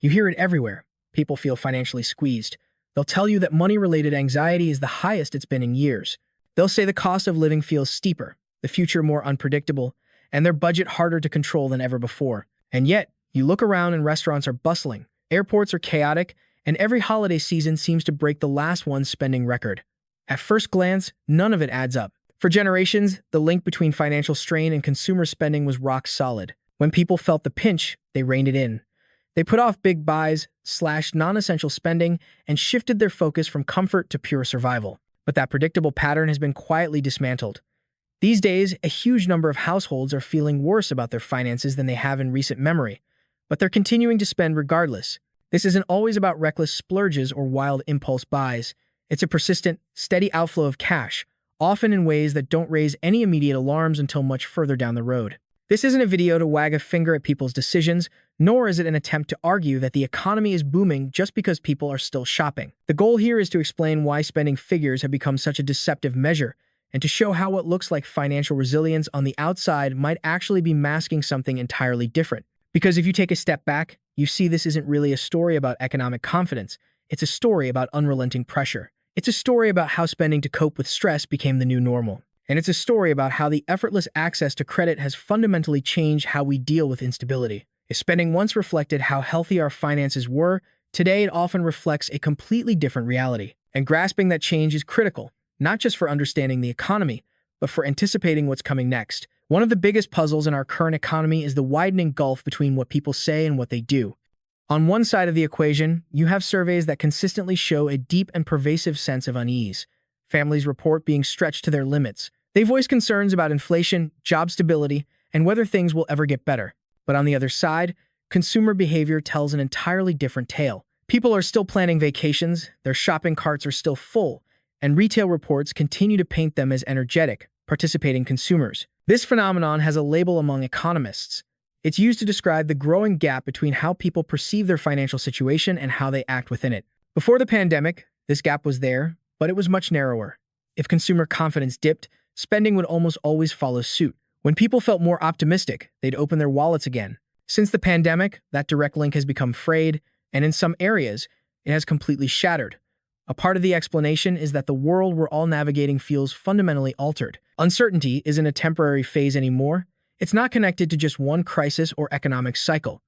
You hear it everywhere. People feel financially squeezed. They'll tell you that money-related anxiety is the highest it's been in years. They'll say the cost of living feels steeper, the future more unpredictable, and their budget harder to control than ever before. And yet, you look around and restaurants are bustling, airports are chaotic, and every holiday season seems to break the last one's spending record. At first glance, none of it adds up. For generations, the link between financial strain and consumer spending was rock solid. When people felt the pinch, they reined it in. They put off big buys, slashed non-essential spending, and shifted their focus from comfort to pure survival. But that predictable pattern has been quietly dismantled. These days, a huge number of households are feeling worse about their finances than they have in recent memory, but they're continuing to spend regardless. This isn't always about reckless splurges or wild impulse buys. It's a persistent, steady outflow of cash, often in ways that don't raise any immediate alarms until much further down the road. This isn't a video to wag a finger at people's decisions, nor is it an attempt to argue that the economy is booming just because people are still shopping. The goal here is to explain why spending figures have become such a deceptive measure, and to show how what looks like financial resilience on the outside might actually be masking something entirely different. Because if you take a step back, you see this isn't really a story about economic confidence. It's a story about unrelenting pressure. It's a story about how spending to cope with stress became the new normal. And it's a story about how the effortless access to credit has fundamentally changed how we deal with instability. If spending once reflected how healthy our finances were, today it often reflects a completely different reality. And grasping that change is critical, not just for understanding the economy, but for anticipating what's coming next. One of the biggest puzzles in our current economy is the widening gulf between what people say and what they do. On one side of the equation, you have surveys that consistently show a deep and pervasive sense of unease. Families report being stretched to their limits. They voice concerns about inflation, job stability, and whether things will ever get better. But on the other side, consumer behavior tells an entirely different tale. People are still planning vacations, their shopping carts are still full, and retail reports continue to paint them as energetic, participating consumers. This phenomenon has a label among economists. It's used to describe the growing gap between how people perceive their financial situation and how they act within it. Before the pandemic, this gap was there, but it was much narrower. If consumer confidence dipped, spending would almost always follow suit. When people felt more optimistic, they'd open their wallets again. Since the pandemic, that direct link has become frayed, and in some areas, it has completely shattered. A part of the explanation is that the world we're all navigating feels fundamentally altered. Uncertainty isn't a temporary phase anymore. It's not connected to just one crisis or economic cycle.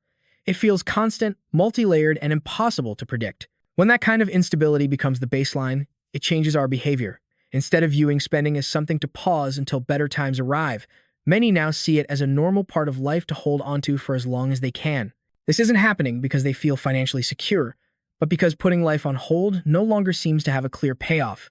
It feels constant, multi-layered, and impossible to predict. When that kind of instability becomes the baseline, it changes our behavior. Instead of viewing spending as something to pause until better times arrive, many now see it as a normal part of life to hold onto for as long as they can. This isn't happening because they feel financially secure, but because putting life on hold no longer seems to have a clear payoff.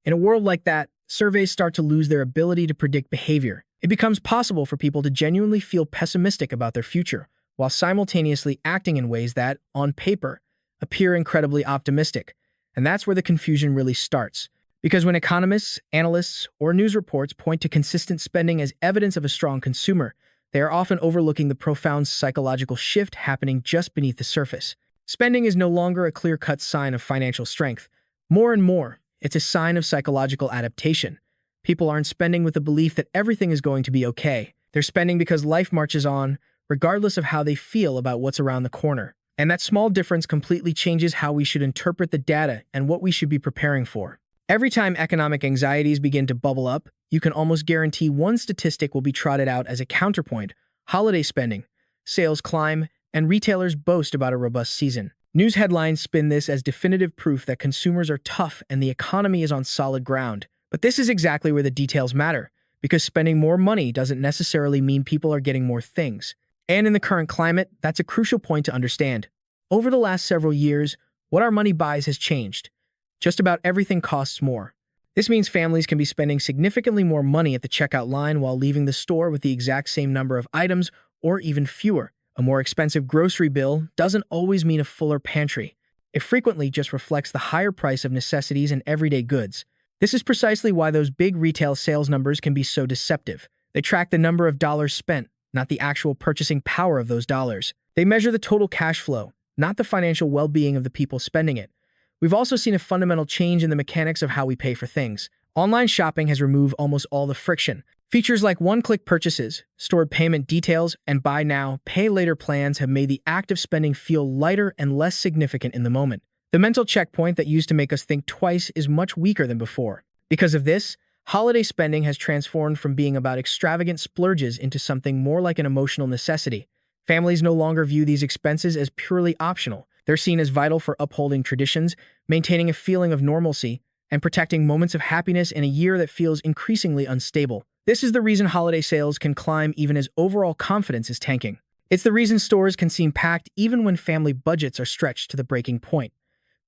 In a world like that, surveys start to lose their ability to predict behavior. It becomes possible for people to genuinely feel pessimistic about their future, while simultaneously acting in ways that, on paper, appear incredibly optimistic. And that's where the confusion really starts. Because when economists, analysts, or news reports point to consistent spending as evidence of a strong consumer, they are often overlooking the profound psychological shift happening just beneath the surface. Spending is no longer a clear-cut sign of financial strength. More and more, it's a sign of psychological adaptation. People aren't spending with the belief that everything is going to be okay. They're spending because life marches on, regardless of how they feel about what's around the corner. And that small difference completely changes how we should interpret the data and what we should be preparing for. Every time economic anxieties begin to bubble up, you can almost guarantee one statistic will be trotted out as a counterpoint: holiday spending, sales climb, and retailers boast about a robust season. News headlines spin this as definitive proof that consumers are tough and the economy is on solid ground. But this is exactly where the details matter, because spending more money doesn't necessarily mean people are getting more things. And in the current climate, that's a crucial point to understand. Over the last several years, what our money buys has changed. Just about everything costs more. This means families can be spending significantly more money at the checkout line while leaving the store with the exact same number of items, or even fewer. A more expensive grocery bill doesn't always mean a fuller pantry. It frequently just reflects the higher price of necessities and everyday goods. This is precisely why those big retail sales numbers can be so deceptive. They track the number of dollars spent, not the actual purchasing power of those dollars. They measure the total cash flow, not the financial well-being of the people spending it. We've also seen a fundamental change in the mechanics of how we pay for things. Online shopping has removed almost all the friction. Features like one-click purchases, stored payment details, and buy now, pay later plans have made the act of spending feel lighter and less significant in the moment. The mental checkpoint that used to make us think twice is much weaker than before. Because of this, holiday spending has transformed from being about extravagant splurges into something more like an emotional necessity. Families no longer view these expenses as purely optional. They're seen as vital for upholding traditions, maintaining a feeling of normalcy, and protecting moments of happiness in a year that feels increasingly unstable. This is the reason holiday sales can climb even as overall confidence is tanking. It's the reason stores can seem packed even when family budgets are stretched to the breaking point.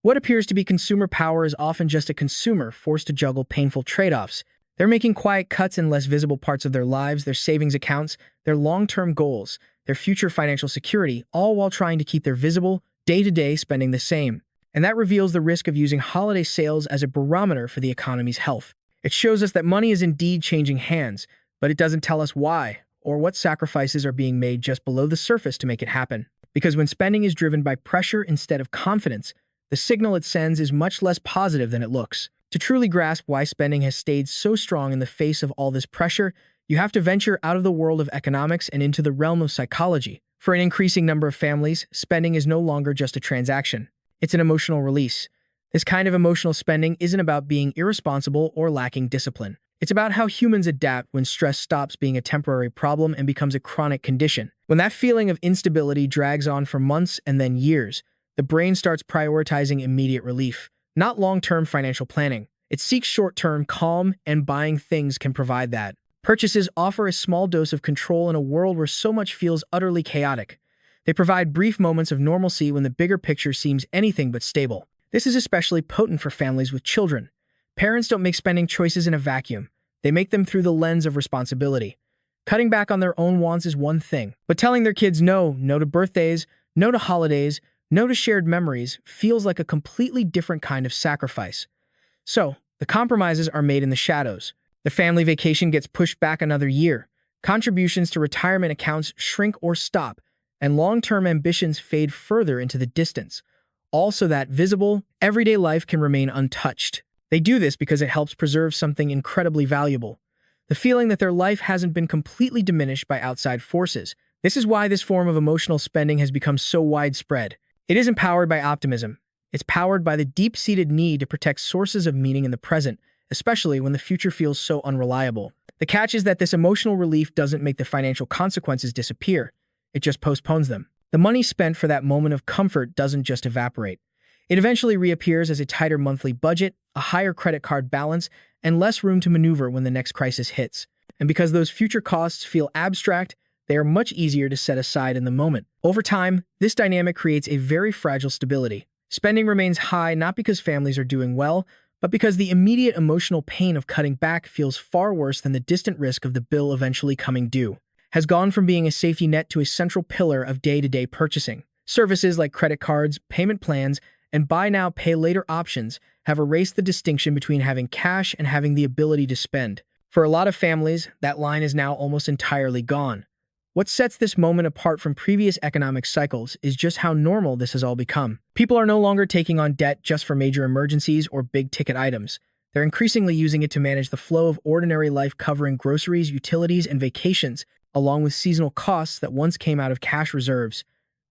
What appears to be consumer power is often just a consumer forced to juggle painful trade-offs. They're making quiet cuts in less visible parts of their lives, their savings accounts, their long-term goals, their future financial security, all while trying to keep their visible, day-to-day spending the same. And that reveals the risk of using holiday sales as a barometer for the economy's health. It shows us that money is indeed changing hands, but it doesn't tell us why or what sacrifices are being made just below the surface to make it happen. Because when spending is driven by pressure instead of confidence, the signal it sends is much less positive than it looks. To truly grasp why spending has stayed so strong in the face of all this pressure, you have to venture out of the world of economics and into the realm of psychology. For an increasing number of families, spending is no longer just a transaction. It's an emotional release. This kind of emotional spending isn't about being irresponsible or lacking discipline. It's about how humans adapt when stress stops being a temporary problem and becomes a chronic condition. When that feeling of instability drags on for months and then years, the brain starts prioritizing immediate relief, not long-term financial planning. It seeks short-term calm, and buying things can provide that. Purchases offer a small dose of control in a world where so much feels utterly chaotic. They provide brief moments of normalcy when the bigger picture seems anything but stable. This is especially potent for families with children. Parents don't make spending choices in a vacuum. They make them through the lens of responsibility. Cutting back on their own wants is one thing, but telling their kids no to birthdays, no to holidays, no to shared memories feels like a completely different kind of sacrifice. So, the compromises are made in the shadows. The family vacation gets pushed back another year. Contributions to retirement accounts shrink or stop, and long-term ambitions fade further into the distance, all so that visible, everyday life can remain untouched. They do this because it helps preserve something incredibly valuable: the feeling that their life hasn't been completely diminished by outside forces. This is why this form of emotional spending has become so widespread. It isn't powered by optimism. It's powered by the deep-seated need to protect sources of meaning in the present, especially when the future feels so unreliable. The catch is that this emotional relief doesn't make the financial consequences disappear. It just postpones them. The money spent for that moment of comfort doesn't just evaporate. It eventually reappears as a tighter monthly budget, a higher credit card balance, and less room to maneuver when the next crisis hits. And because those future costs feel abstract, they are much easier to set aside in the moment. Over time, this dynamic creates a very fragile stability. Spending remains high not because families are doing well, but because the immediate emotional pain of cutting back feels far worse than the distant risk of the bill eventually coming due. Has gone from being a safety net to a central pillar of day-to-day purchasing. Services like credit cards, payment plans, and buy now, pay later options have erased the distinction between having cash and having the ability to spend. For a lot of families, that line is now almost entirely gone. What sets this moment apart from previous economic cycles is just how normal this has all become. People are no longer taking on debt just for major emergencies or big-ticket items. They're increasingly using it to manage the flow of ordinary life, covering groceries, utilities, and vacations, along with seasonal costs that once came out of cash reserves.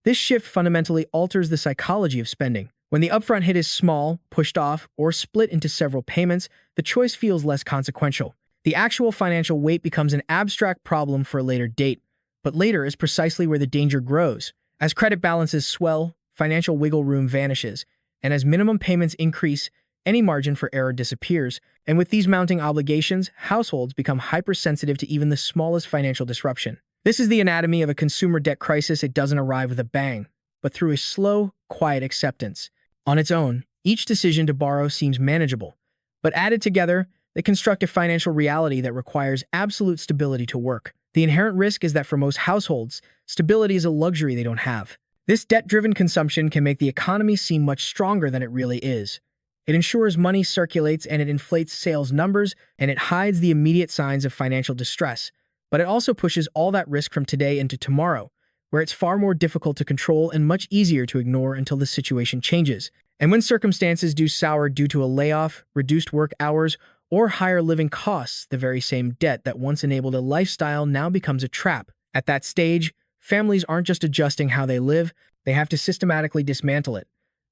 This shift fundamentally alters the psychology of spending. When the upfront hit is small, pushed off, or split into several payments, the choice feels less consequential. The actual financial weight becomes an abstract problem for a later date. But later is precisely where the danger grows. As credit balances swell, financial wiggle room vanishes, and as minimum payments increase, any margin for error disappears. And with these mounting obligations, households become hypersensitive to even the smallest financial disruption. This is the anatomy of a consumer debt crisis. It doesn't arrive with a bang, but through a slow, quiet acceptance. On its own, each decision to borrow seems manageable, but added together, they construct a financial reality that requires absolute stability to work. The inherent risk is that for most households, stability is a luxury they don't have. This debt-driven consumption can make the economy seem much stronger than it really is. It ensures money circulates, and it inflates sales numbers, and it hides the immediate signs of financial distress. But it also pushes all that risk from today into tomorrow, where it's far more difficult to control and much easier to ignore until the situation changes. And when circumstances do sour due to a layoff, reduced work hours, or higher living costs. The very same debt that once enabled a lifestyle now becomes a trap. At that stage, families aren't just adjusting how they live, they have to systematically dismantle it.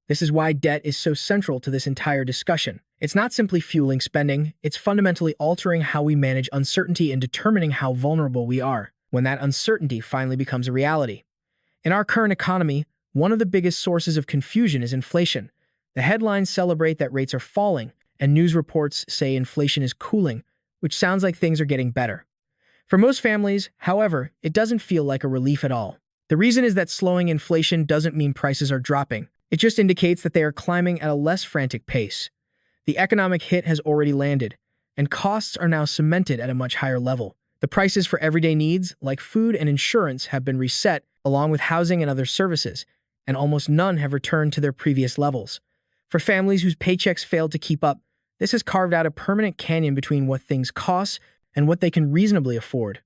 This is why debt is so central to this entire discussion. It's not simply fueling spending, it's fundamentally altering how we manage uncertainty and determining how vulnerable we are when that uncertainty finally becomes a reality. In our current economy, one of the biggest sources of confusion is inflation. The headlines celebrate that rates are falling, and news reports say inflation is cooling, which sounds like things are getting better. For most families, however, it doesn't feel like a relief at all. The reason is that slowing inflation doesn't mean prices are dropping. It just indicates that they are climbing at a less frantic pace. The economic hit has already landed, and costs are now cemented at a much higher level. The prices for everyday needs, like food and insurance, have been reset, along with housing and other services, and almost none have returned to their previous levels. For families whose paychecks failed to keep up, this has carved out a permanent canyon between what things cost and what they can reasonably afford.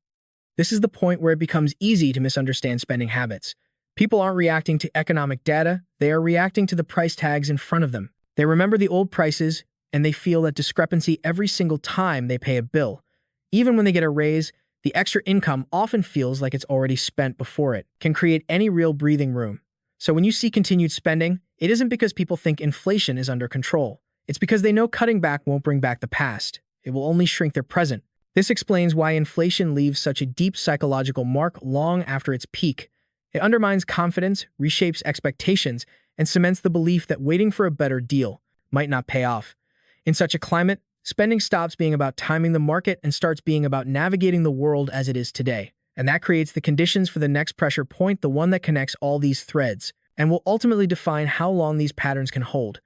This is the point where it becomes easy to misunderstand spending habits. People aren't reacting to economic data, they are reacting to the price tags in front of them. They remember the old prices, and they feel that discrepancy every single time they pay a bill. Even when they get a raise, the extra income often feels like it's already spent before it can create any real breathing room. So when you see continued spending, it isn't because people think inflation is under control. It's because they know cutting back won't bring back the past. It will only shrink their present. This explains why inflation leaves such a deep psychological mark long after its peak. It undermines confidence, reshapes expectations, and cements the belief that waiting for a better deal might not pay off. In such a climate, spending stops being about timing the market and starts being about navigating the world as it is today. And that creates the conditions for the next pressure point, the one that connects all these threads, and will ultimately define how long these patterns can hold.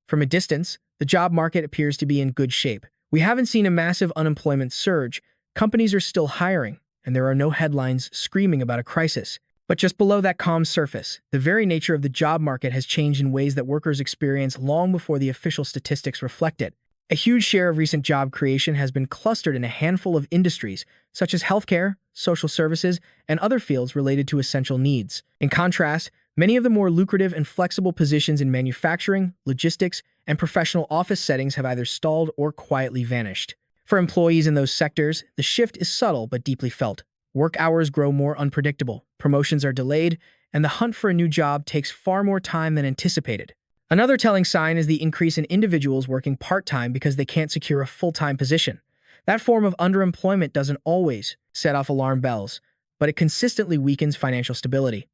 From a distance, the job market appears to be in good shape. We haven't seen a massive unemployment surge, companies are still hiring, and there are no headlines screaming about a crisis. But just below that calm surface, the very nature of the job market has changed in ways that workers experience long before the official statistics reflect it. A huge share of recent job creation has been clustered in a handful of industries, such as healthcare, social services, and other fields related to essential needs. In contrast, many of the more lucrative and flexible positions in manufacturing, logistics, and professional office settings have either stalled or quietly vanished. For employees in those sectors, the shift is subtle but deeply felt. Work hours grow more unpredictable, promotions are delayed, and the hunt for a new job takes far more time than anticipated. Another telling sign is the increase in individuals working part-time because they can't secure a full-time position. That form of underemployment doesn't always set off alarm bells, but it consistently weakens financial stability.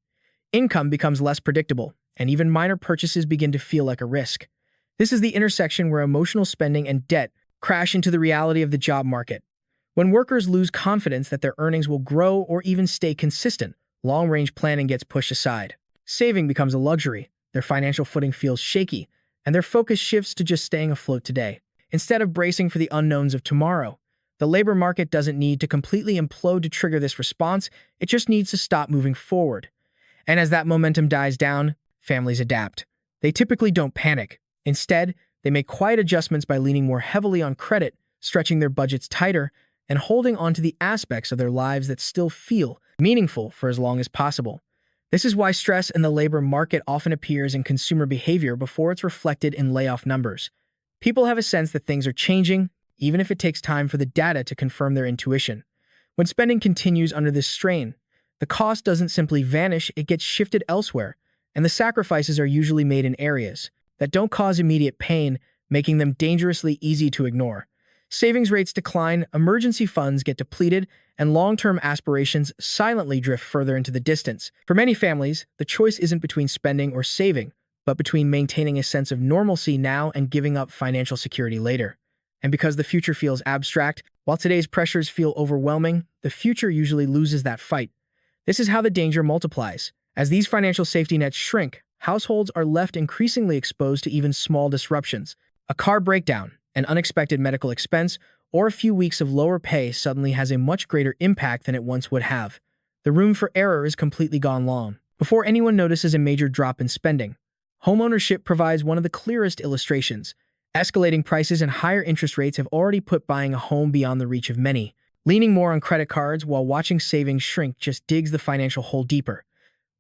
Income becomes less predictable, and even minor purchases begin to feel like a risk. This is the intersection where emotional spending and debt crash into the reality of the job market. When workers lose confidence that their earnings will grow or even stay consistent, long-range planning gets pushed aside. Saving becomes a luxury, their financial footing feels shaky, and their focus shifts to just staying afloat today. Instead of bracing for the unknowns of tomorrow, the labor market doesn't need to completely implode to trigger this response, it just needs to stop moving forward. And as that momentum dies down, families adapt. They typically don't panic. Instead, they make quiet adjustments by leaning more heavily on credit, stretching their budgets tighter, and holding on to the aspects of their lives that still feel meaningful for as long as possible. This is why stress in the labor market often appears in consumer behavior before it's reflected in layoff numbers. People have a sense that things are changing, even if it takes time for the data to confirm their intuition. When spending continues under this strain, the cost doesn't simply vanish, it gets shifted elsewhere, and the sacrifices are usually made in areas that don't cause immediate pain, making them dangerously easy to ignore. Savings rates decline, emergency funds get depleted, and long-term aspirations silently drift further into the distance. For many families, the choice isn't between spending or saving, but between maintaining a sense of normalcy now and giving up financial security later. And because the future feels abstract, while today's pressures feel overwhelming, the future usually loses that fight. This is how the danger multiplies. As these financial safety nets shrink, households are left increasingly exposed to even small disruptions. A car breakdown, an unexpected medical expense, or a few weeks of lower pay suddenly has a much greater impact than it once would have. The room for error is completely gone long. Before anyone notices a major drop in spending, homeownership provides one of the clearest illustrations. Escalating prices and higher interest rates have already put buying a home beyond the reach of many. Leaning more on credit cards while watching savings shrink just digs the financial hole deeper.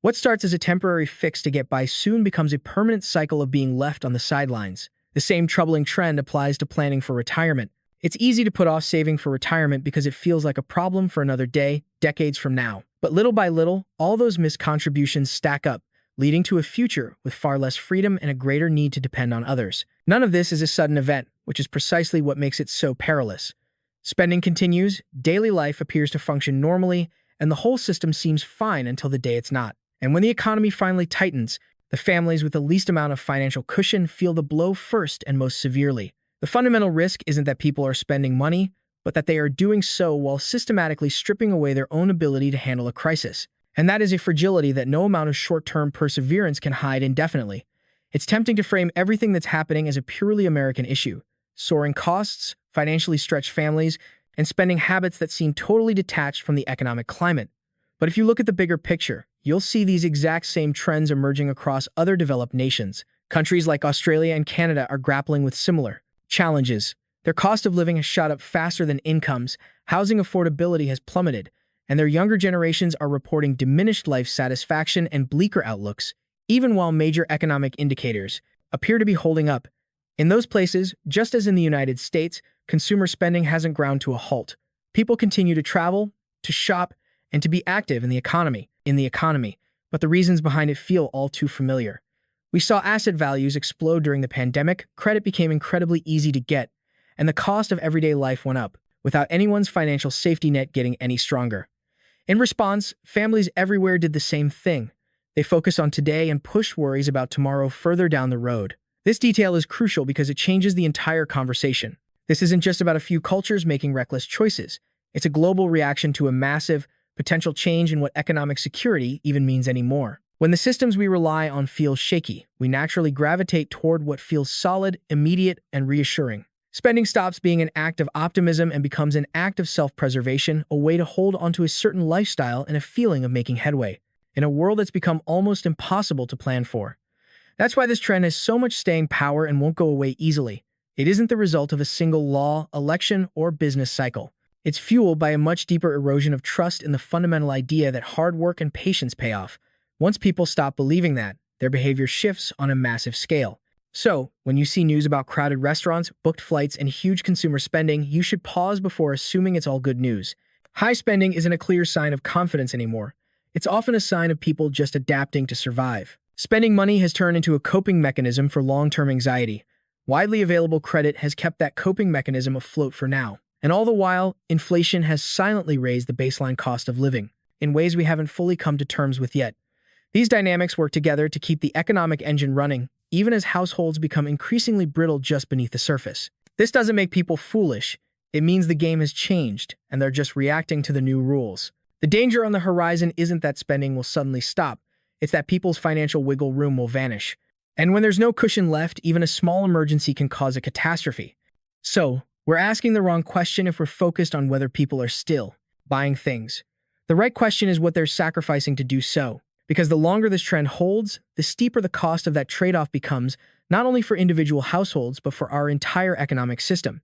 What starts as a temporary fix to get by soon becomes a permanent cycle of being left on the sidelines. The same troubling trend applies to planning for retirement. It's easy to put off saving for retirement because it feels like a problem for another day, decades from now. But little by little, all those missed contributions stack up, leading to a future with far less freedom and a greater need to depend on others. None of this is a sudden event, which is precisely what makes it so perilous. Spending continues, daily life appears to function normally, and the whole system seems fine until the day it's not. And when the economy finally tightens, the families with the least amount of financial cushion feel the blow first and most severely. The fundamental risk isn't that people are spending money, but that they are doing so while systematically stripping away their own ability to handle a crisis. And that is a fragility that no amount of short-term perseverance can hide indefinitely. It's tempting to frame everything that's happening as a purely American issue. Soaring costs, financially stretched families, and spending habits that seem totally detached from the economic climate. But if you look at the bigger picture, you'll see these exact same trends emerging across other developed nations. Countries like Australia and Canada are grappling with similar challenges. Their cost of living has shot up faster than incomes, housing affordability has plummeted, and their younger generations are reporting diminished life satisfaction and bleaker outlooks, even while major economic indicators appear to be holding up. In those places, just as in the United States, consumer spending hasn't ground to a halt. People continue to travel, to shop, and to be active in the economy, but the reasons behind it feel all too familiar. We saw asset values explode during the pandemic, credit became incredibly easy to get, and the cost of everyday life went up, without anyone's financial safety net getting any stronger. In response, families everywhere did the same thing. They focused on today and pushed worries about tomorrow further down the road. This detail is crucial because it changes the entire conversation. This isn't just about a few cultures making reckless choices. It's a global reaction to a massive, potential change in what economic security even means anymore. When the systems we rely on feel shaky, we naturally gravitate toward what feels solid, immediate, and reassuring. Spending stops being an act of optimism and becomes an act of self-preservation, a way to hold onto a certain lifestyle and a feeling of making headway, in a world that's become almost impossible to plan for. That's why this trend has so much staying power and won't go away easily. It isn't the result of a single law, election, or business cycle. It's fueled by a much deeper erosion of trust in the fundamental idea that hard work and patience pay off. Once people stop believing that, their behavior shifts on a massive scale. So, when you see news about crowded restaurants, booked flights, and huge consumer spending, you should pause before assuming it's all good news. High spending isn't a clear sign of confidence anymore. It's often a sign of people just adapting to survive. Spending money has turned into a coping mechanism for long-term anxiety. Widely available credit has kept that coping mechanism afloat for now. And all the while, inflation has silently raised the baseline cost of living, in ways we haven't fully come to terms with yet. These dynamics work together to keep the economic engine running, even as households become increasingly brittle just beneath the surface. This doesn't make people foolish. It means the game has changed, and they're just reacting to the new rules. The danger on the horizon isn't that spending will suddenly stop. It's that people's financial wiggle room will vanish. And when there's no cushion left, even a small emergency can cause a catastrophe. So, we're asking the wrong question if we're focused on whether people are still buying things. The right question is what they're sacrificing to do so. Because the longer this trend holds, the steeper the cost of that trade-off becomes, not only for individual households, but for our entire economic system.